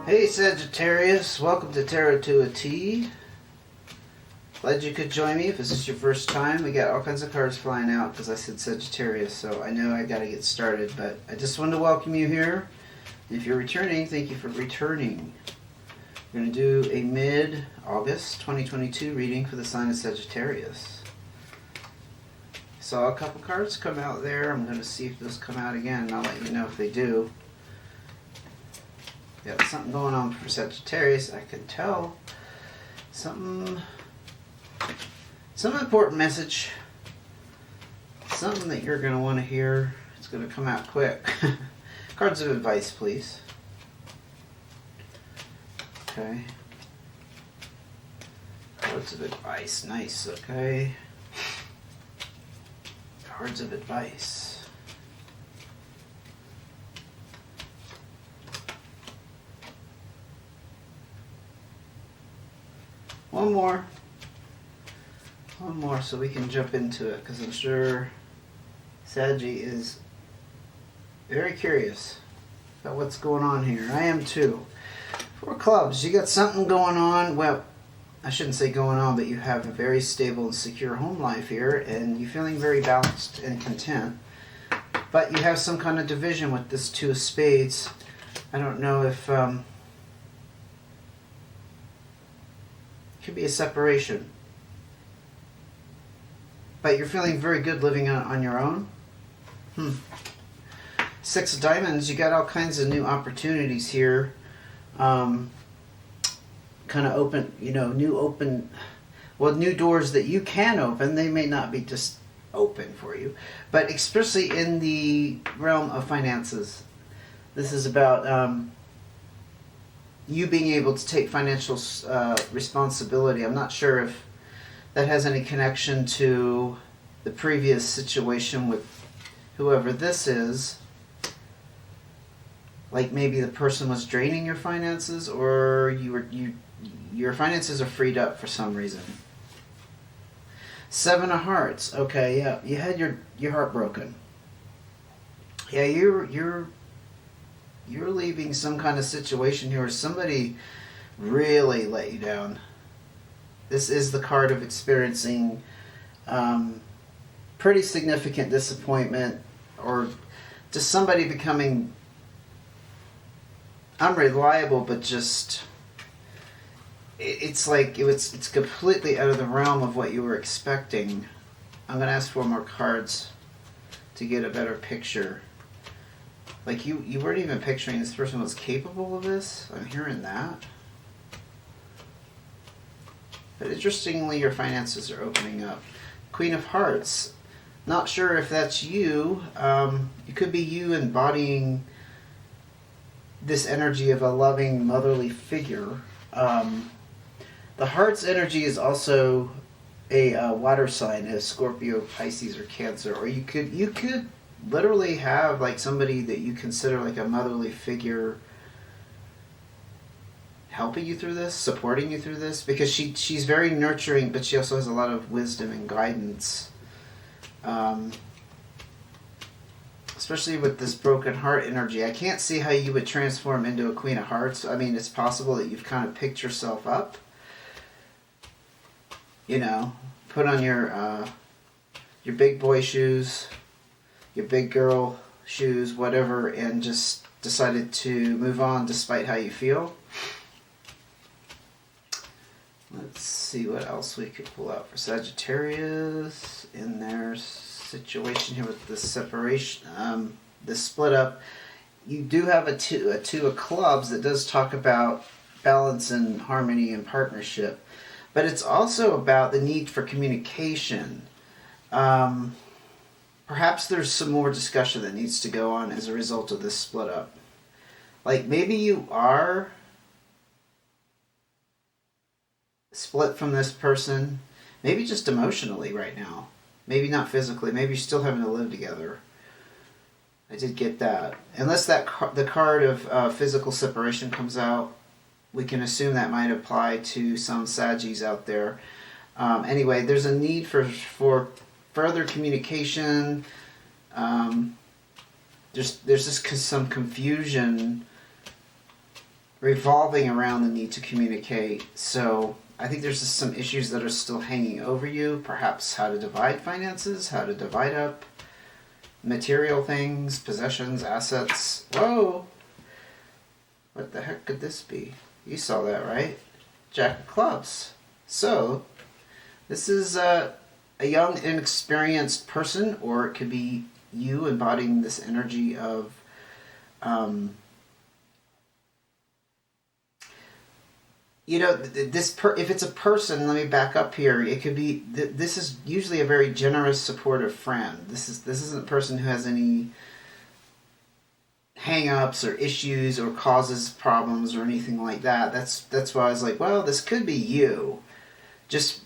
Hey Sagittarius, welcome to Tarot to a T. Glad you could join me if this is your first time. We got all kinds of cards flying out because I said Sagittarius, so I know I gotta get started, but I just wanted to welcome you here. If you're returning, thank you for returning. We're going to do a mid-August 2022 reading for the sign of Sagittarius. Saw a couple cards come out there. I'm going to see if those come out again, and I'll let you know if they do. Got something going on for Sagittarius, I can tell. Some important message. Something that you're going to want to hear. It's going to come out quick. Cards of advice, please. Okay. Cards of advice. Nice, okay. Cards of advice. One more so we can jump into it, because I'm sure Saggy is very curious about what's going on here. I am too. Four clubs, you got something going on. Well, I shouldn't say going on, but you have a very stable and secure home life here, and you're feeling very balanced and content. But you have some kind of division with this Two of Spades. I don't know if could be a separation, but you're feeling very good living on your own. Six of Diamonds, you got all kinds of new opportunities here. Kind of open, new doors that you can open. They may not be just open for you, but especially in the realm of finances. This is about you being able to take financial responsibility. I'm not sure if that has any connection to the previous situation with whoever this is. Like maybe the person was draining your finances, or your finances are freed up for some reason. Seven of Hearts. Okay, yeah, you had your heart broken. Yeah, you're leaving some kind of situation here where somebody really let you down. This is the card of experiencing pretty significant disappointment, or just somebody becoming unreliable, but just it's like it's completely out of the realm of what you were expecting. I'm going to ask for more cards to get a better picture. Like you weren't even picturing this person was capable of this. I'm hearing that. But interestingly, your finances are opening up. Queen of Hearts. Not sure if that's you. It could be you embodying this energy of a loving, motherly figure. The Heart's energy is also a water sign, a Scorpio, Pisces, or Cancer. Or you could literally have like somebody that you consider like a motherly figure helping you through this, supporting you through this, because she's very nurturing, but she also has a lot of wisdom and guidance. Especially with this broken heart energy. I can't see how you would transform into a Queen of Hearts. I mean, it's possible that you've kind of picked yourself up. Put on your big boy shoes, your big girl shoes, whatever, and just decided to move on despite how you feel. Let's see what else we could pull out for Sagittarius in their situation here with the separation, the split up. You do have a two of clubs that does talk about balance and harmony and partnership, but it's also about the need for communication. Perhaps there's some more discussion that needs to go on as a result of this split up. Like maybe you are split from this person, maybe just emotionally right now. Maybe not physically. Maybe you're still having to live together. I did get that. Unless the card of physical separation comes out, we can assume that might apply to some Saggies out there. Anyway, there's a need for further communication. There's just some confusion revolving around the need to communicate. So I think there's just some issues that are still hanging over you. Perhaps how to divide finances, how to divide up material things, possessions, assets. Whoa! What the heck could this be? You saw that, right? Jack of Clubs. So, this is a young, inexperienced person, or it could be you embodying this energy of you know, if it's a person, let me back up here. It could be this is usually a very generous, supportive friend. This isn't a person who has any hang-ups or issues or causes problems or anything like that. That's why I was like, well, this could be you, just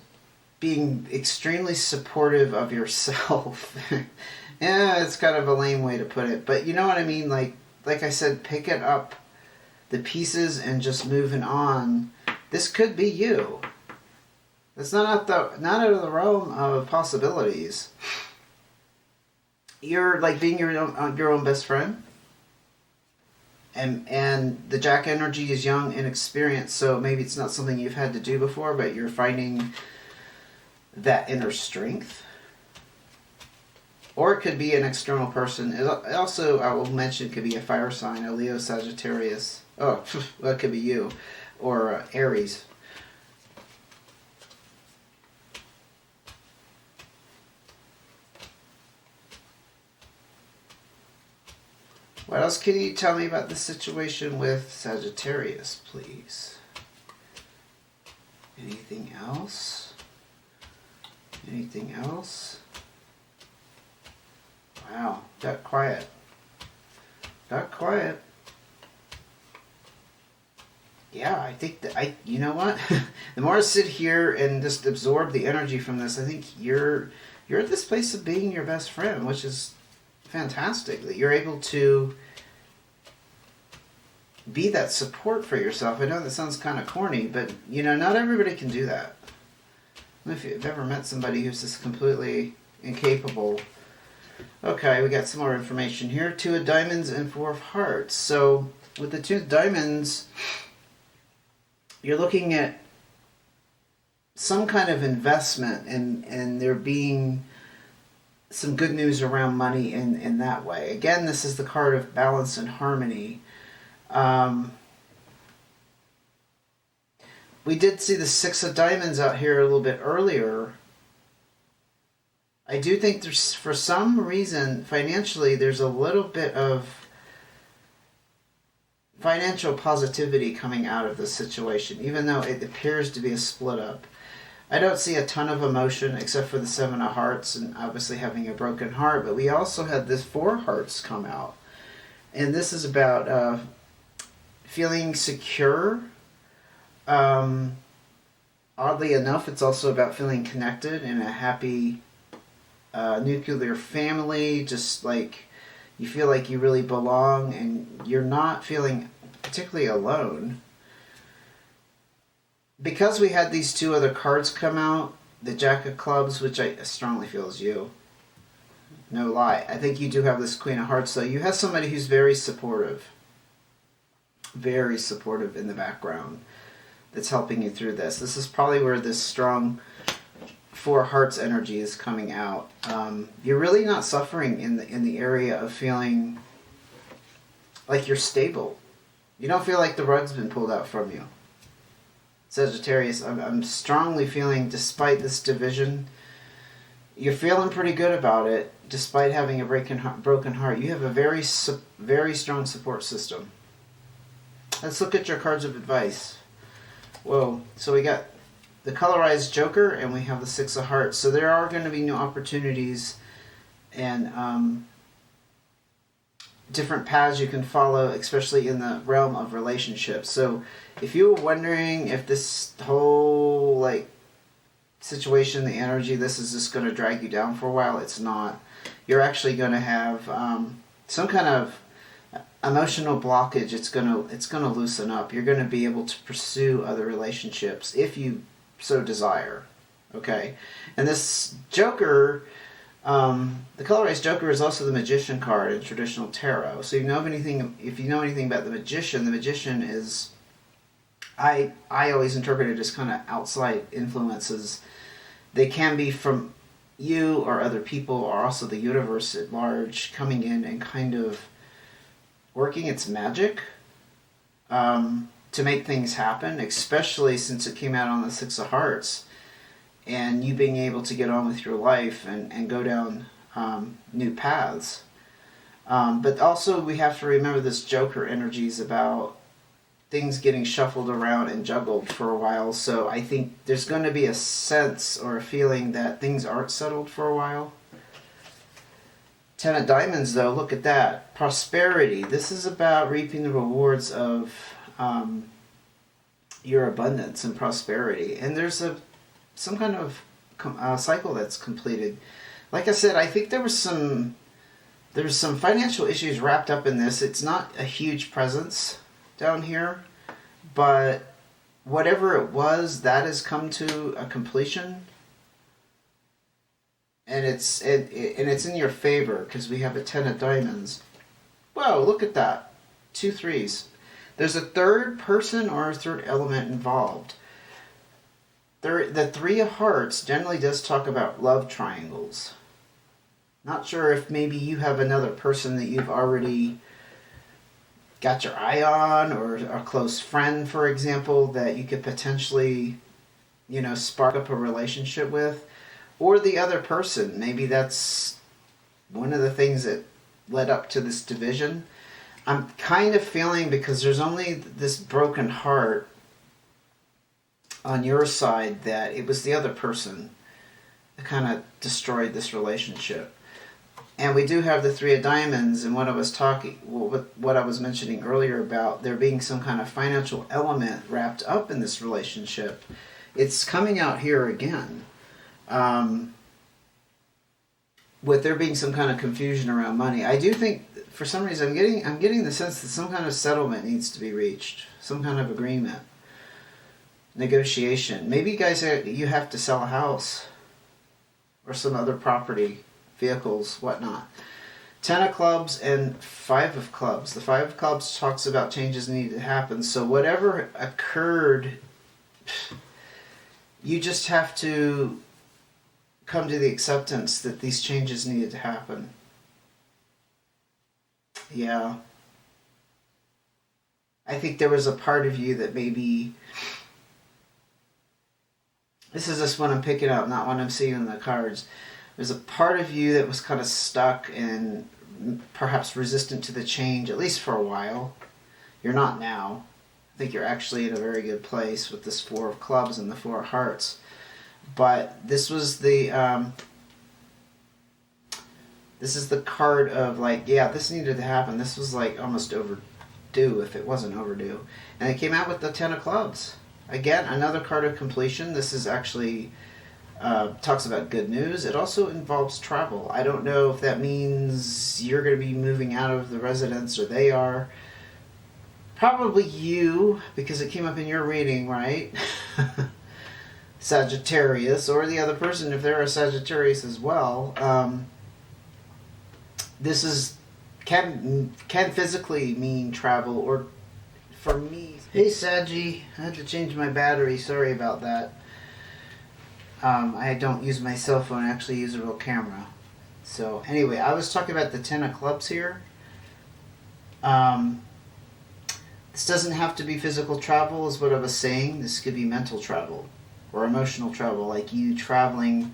being extremely supportive of yourself. Yeah, it's kind of a lame way to put it, but you know what I mean. Like I said, picking up the pieces and just moving on. This could be you. It's not out of the realm of possibilities. You're like being your own best friend. And the Jack energy is young and experienced, so maybe it's not something you've had to do before, but you're finding that inner strength. Or it could be an external person. It also, I will mention, could be a fire sign, a Leo, Sagittarius. Oh, well, it could be you. Or Aries. What else can you tell me about the situation with Sagittarius, please? Anything else? Anything else? Wow, got quiet. Got quiet. Yeah, I think that you know what? The more I sit here and just absorb the energy from this, I think you're at this place of being your best friend, which is fantastic. That you're able to be that support for yourself. I know that sounds kind of corny, but you know, not everybody can do that. I don't know if you've ever met somebody who's just completely incapable. Okay, we got some more information here. 2 of diamonds and 4 of hearts. So with the 2 of diamonds, you're looking at some kind of investment, and there being some good news around money in that way. Again, this is the card of balance and harmony. We did see the 6 of diamonds out here a little bit earlier. I do think there's, for some reason, financially, there's a little bit of financial positivity coming out of this situation, even though it appears to be a split up. I don't see a ton of emotion except for the 7 of hearts and obviously having a broken heart, but we also had this 4 hearts come out. And this is about feeling secure. Oddly enough, it's also about feeling connected in a happy nuclear family, just like you feel like you really belong and you're not feeling particularly alone. Because we had these 2 other cards come out, the Jack of Clubs, which I strongly feel is you. No lie. I think you do have this Queen of Hearts, though. You have somebody who's very supportive. Very supportive in the background that's helping you through this. This is probably where this strong 4 hearts energy is coming out. You're really not suffering in the area of feeling like you're stable. You don't feel like the rug's been pulled out from you. Sagittarius, I'm strongly feeling, despite this division, you're feeling pretty good about it, despite having a broken heart. You have a very strong support system. Let's look at your cards of advice. Whoa, so we got the colorized Joker and we have the 6 of hearts. So there are going to be new opportunities and different paths you can follow, especially in the realm of relationships. So if you were wondering if this whole situation, the energy, this is just going to drag you down for a while, it's not. You're actually going to have some kind of emotional blockage. It's gonna loosen up. You're going to be able to pursue other relationships if you so desire. Okay, and this Joker, the colorized Joker, is also the Magician card in traditional tarot. So if you know anything about the Magician is I always interpret it as kind of outside influences. They can be from you or other people, or also the universe at large coming in and kind of working its magic to make things happen, especially since it came out on the Six of Hearts, and you being able to get on with your life and go down new paths. But also we have to remember this Joker energy is about things getting shuffled around and juggled for a while. So I think there's going to be a sense or a feeling that things aren't settled for a while. Ten of Diamonds, though, look at that. Prosperity. This is about reaping the rewards of your abundance and prosperity. And there's some kind of cycle that's completed. Like I said, I think there's some financial issues wrapped up in this. It's not a huge presence down here, but whatever it was, that has come to a completion, and it's in your favor because we have a Ten of Diamonds. Whoa, look at that, 2 3s. There's a third person or a third element involved. The Three of Hearts generally does talk about love triangles. Not sure if maybe you have another person that you've already got your eye on, or a close friend, for example, that you could potentially, spark up a relationship with. Or the other person. Maybe that's one of the things that led up to this division. I'm kind of feeling, because there's only this broken heart on your side, that it was the other person that kind of destroyed this relationship. And we do have the Three of Diamonds, and what I was mentioning earlier about there being some kind of financial element wrapped up in this relationship. It's coming out here again, with there being some kind of confusion around money. I do think, for some reason, I'm getting the sense that some kind of settlement needs to be reached, some kind of agreement, negotiation. Maybe you guys you have to sell a house or some other property. Vehicles, whatnot. 10 of Clubs and 5 of Clubs. The 5 of Clubs talks about changes need to happen. So whatever occurred, you just have to come to the acceptance that these changes needed to happen. Yeah. I think there was a part of you that maybe... This is just what I'm picking up, not what I'm seeing in the cards. There's a part of you that was kind of stuck and perhaps resistant to the change, at least for a while. You're not now. I think you're actually in a very good place with this 4 of Clubs and the 4 of Hearts. But this was the... this is the card of like, yeah, this needed to happen. This was like almost overdue if it wasn't overdue. And it came out with the 10 of Clubs. Again, another card of completion. This is actually... talks about good news. It also involves travel. I don't know if that means you're going to be moving out of the residence or they are. Probably you, because it came up in your reading, right? Sagittarius, or the other person if they're a Sagittarius as well. This is can physically mean travel, or for me... Hey Saggy, I had to change my battery. Sorry about that. I don't use my cell phone, I actually use a real camera. So anyway, I was talking about the 10 of Clubs here. This doesn't have to be physical travel is what I was saying. This could be mental travel or emotional travel, like you traveling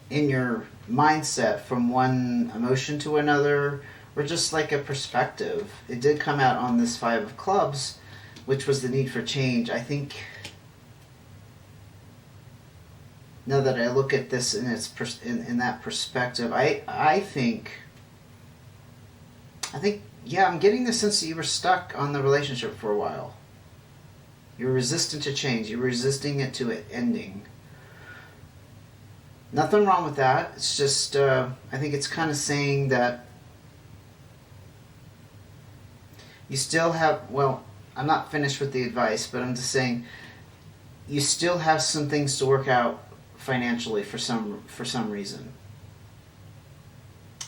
in your mindset from one emotion to another, or just like a perspective. It did come out on this 5 of Clubs, which was the need for change. I think... Now that I look at this in in that perspective, I think, yeah, I'm getting the sense that you were stuck on the relationship for a while. You were resistant to change. You were resisting it to it ending. Nothing wrong with that. It's just, I think it's kind of saying that you still have, well, I'm not finished with the advice, but I'm just saying you still have some things to work out financially for some reason,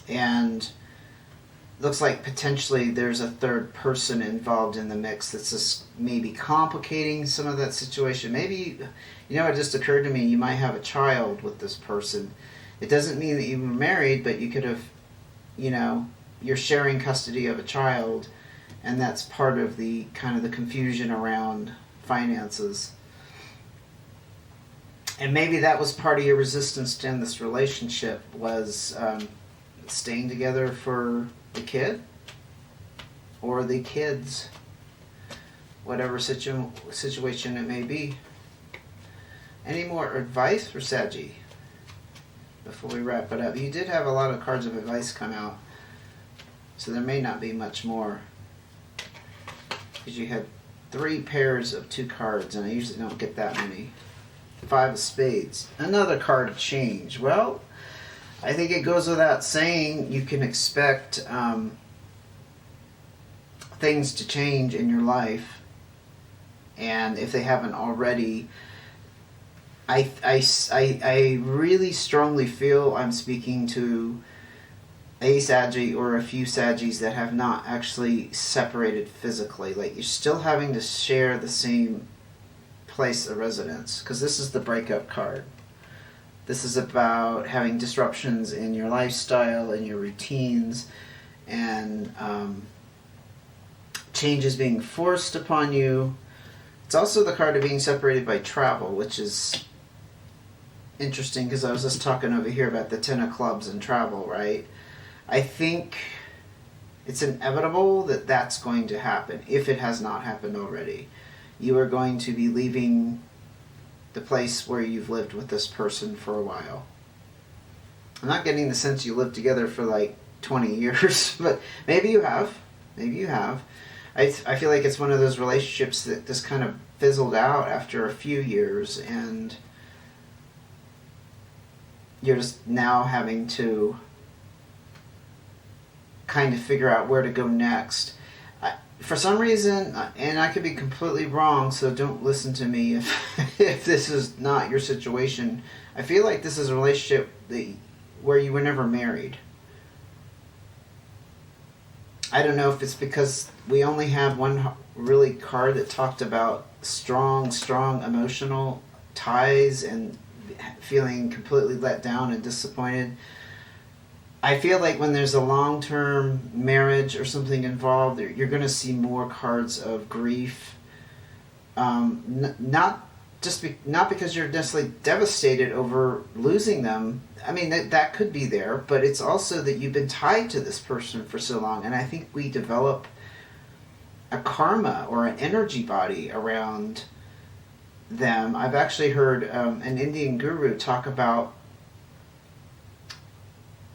and looks like potentially there's a third person involved in the mix that's just maybe complicating some of that situation. Maybe, it just occurred to me, you might have a child with this person. It doesn't mean that you were married, but you could have, you're sharing custody of a child, and that's part of the kind of the confusion around finances. And maybe that was part of your resistance to end this relationship, was staying together for the kid or the kids, whatever situation it may be. Any more advice for Saggy before we wrap it up? You did have a lot of cards of advice come out, so there may not be much more, because you had 3 pairs of 2 cards, and I usually don't get that many. 5 of spades. Another card of change. Well, I think it goes without saying you can expect things to change in your life, and if they haven't already, I really strongly feel I'm speaking to a Saggy or a few Saggies that have not actually separated physically. Like, you're still having to share the same place of residence, because this is the breakup card. This is about having disruptions in your lifestyle and your routines, and changes being forced upon you. It's also the card of being separated by travel, which is interesting, because I was just talking over here about the 10 of clubs and travel, right? I think it's inevitable that that's going to happen, if it has not happened already. You are going to be leaving the place where you've lived with this person for a while. I'm not getting the sense you lived together for like 20 years, but maybe you have. Maybe you have. I feel like it's one of those relationships that just kind of fizzled out after a few years, and you're just now having to kind of figure out where to go next. For some reason, and I could be completely wrong, so don't listen to me if this is not your situation, I feel like this is a relationship where you were never married. I don't know if it's because we only have one really card that talked about strong emotional ties and feeling completely let down and disappointed. I feel like when there's a long-term marriage or something involved, you're going to see more cards of grief. Not because you're necessarily devastated over losing them. I mean, that could be there, but it's also that you've been tied to this person for so long, and I think we develop a karma or an energy body around them. I've actually heard an Indian guru talk about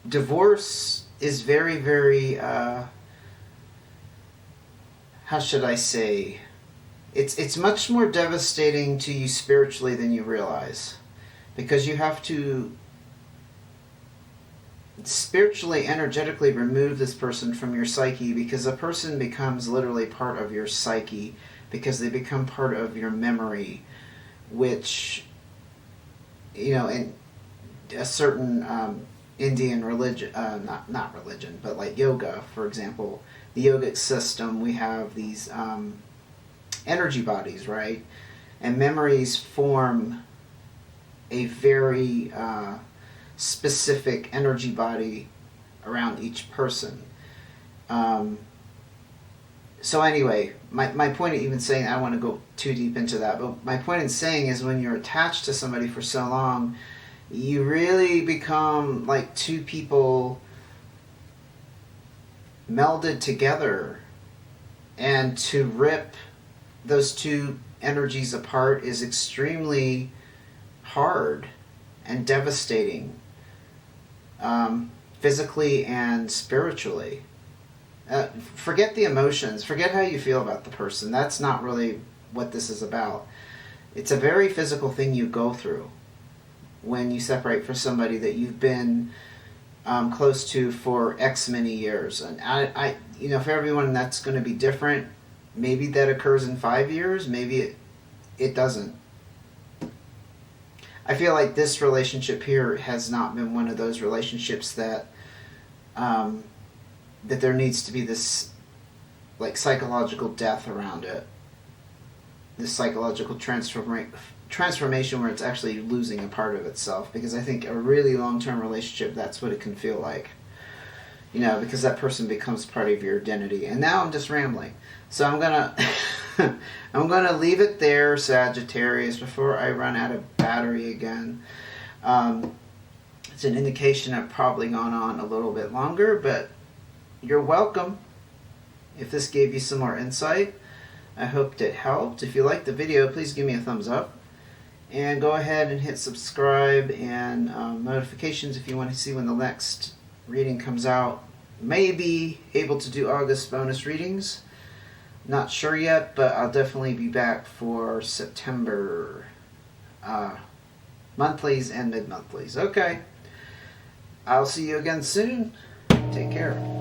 divorce is very, very, how should I say, it's much more devastating to you spiritually than you realize, because you have to spiritually, energetically remove this person from your psyche, because a person becomes literally part of your psyche, because they become part of your memory, which, in a certain Indian religion, not religion, but like yoga, for example, the yogic system, we have these energy bodies, right? And memories form a very specific energy body around each person. So anyway, my point of even saying, I don't want to go too deep into that, but my point in saying is, when you're attached to somebody for so long, you really become like two people melded together, and to rip those two energies apart is extremely hard and devastating, physically and spiritually. Forget the emotions, forget how you feel about the person. That's not really what this is about. It's a very physical thing you go through when you separate from somebody that you've been close to for X many years. And I for everyone that's going to be different. Maybe that occurs in 5 years, maybe it doesn't. I feel like this relationship here has not been one of those relationships that that there needs to be this like psychological death around it, this psychological transformation where it's actually losing a part of itself. Because I think a really long-term relationship, that's what it can feel like. You know, because that person becomes part of your identity. And now I'm just rambling. So I'm gonna I'm gonna leave it there, Sagittarius, before I run out of battery again. It's an indication I've probably gone on a little bit longer, but you're welcome. If this gave you some more insight, I hope it helped. If you liked the video, please give me a thumbs up. And go ahead and hit subscribe and notifications if you want to see when the next reading comes out. May be able to do August bonus readings. Not sure yet, but I'll definitely be back for September monthlies and mid-monthlies. Okay. I'll see you again soon. Take care.